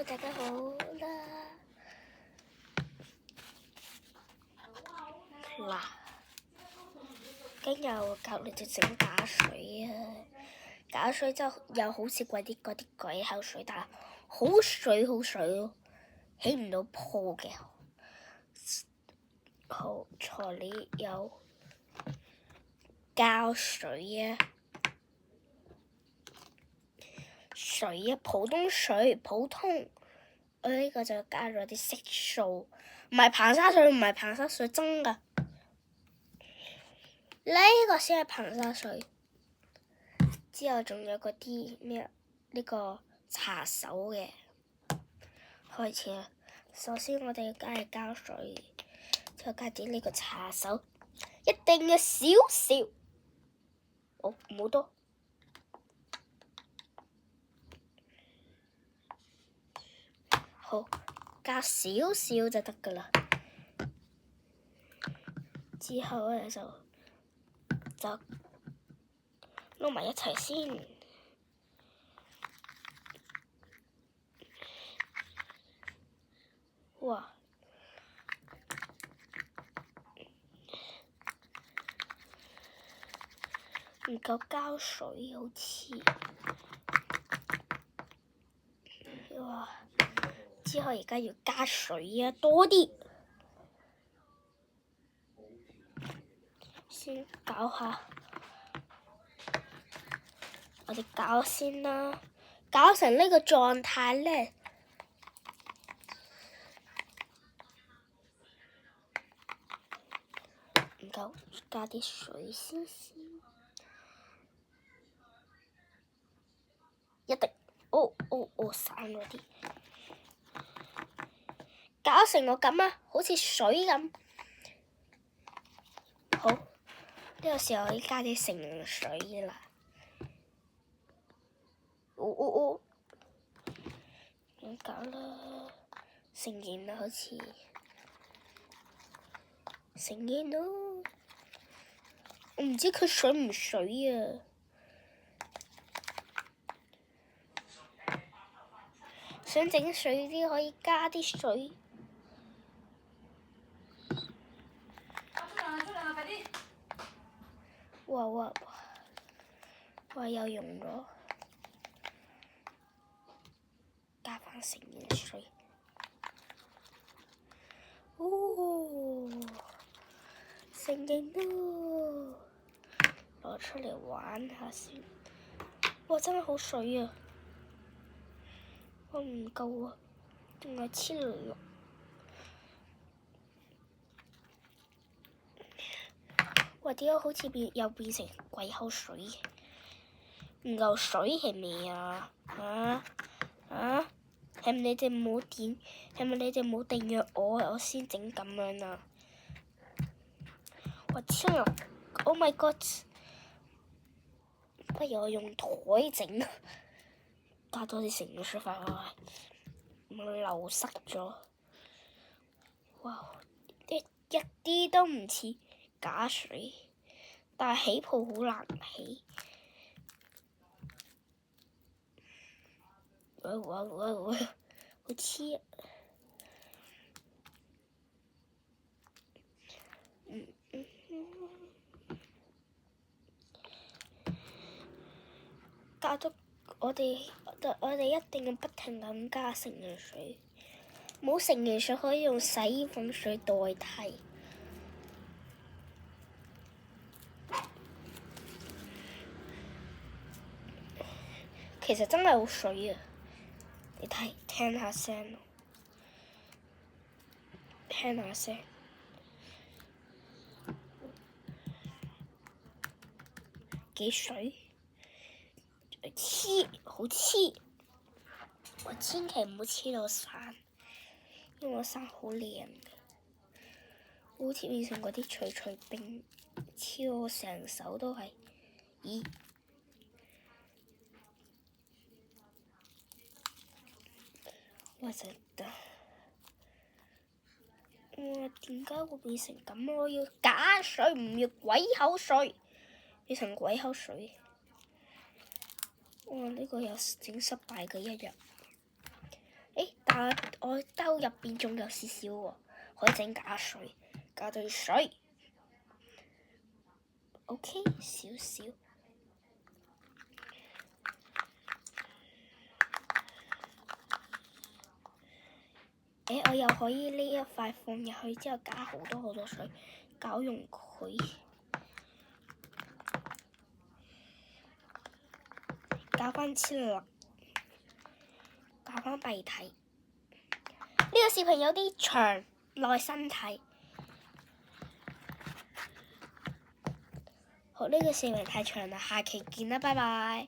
Hello， 大家好啦！嗱，今日我教你哋整假水啊！假水就又好似嗰啲鬼口水，但係好水咯，起唔到泡嘅。好，材料有膠水啊，普通水，我呢個就加咗啲色素，唔係硼砂水，真㗎。呢個先係硼砂水。之後仲有嗰啲咩？呢個茶手嘅。開始啦！首先我哋要加係膠水，之後加啲呢個茶手，一定要少少，唔好多。好，加少少就得㗎啦。之後咧就撈埋一齊先。哇！唔夠膠水好似。哇！之後而家要加水啊，多啲。先搞下，我哋搞先啦，搞成呢個狀態咧。唔夠，加啲水先，一滴。散咗啲，搞成我咁啊，好似水咁。好，呢個時候要加啲成水啦。咁搞啦，成型啦，好似成型咯。我唔知佢水唔水啊。想整水啲可以加啲水。哇！又溶咗，加返成型水。成型咯！攞出嚟玩下先。哇！真係好水啊！我唔夠啊，仲係黐落。哇！點解好似又變成鬼口水嘅？唔夠水係咪啊？係咪你哋冇訂閱我先整咁樣啊？我天啊 ！Oh my god！ 不如我用台整，加多啲成水返去，唔流失咗。哇！一啲都唔似假水，但係起泡好難起。好黐啊！加咗我哋一定要不停咁加成型水，冇成型水可以用洗衣粉水代替。其實真係好水啊！你睇，聽下聲，幾水？好黐！我千祈唔好黐到散，因為我衫好靚嘅，好似變成嗰啲脆冰，黐我成手都係。咦？我真得！點解會變成咁？我要假水，唔要鬼口水，變成鬼口水。哇！呢個又整失敗嘅一日。但係我兜入邊仲有少少喎，可以整加水，加對水。OK， 少少。我又可以呢一塊放入去之後加好多水，攪溶佢，攪翻黐粒，攪翻鼻涕。呢個視頻有啲長，耐心睇。好，呢個視頻太長啦，下期見啦，拜拜。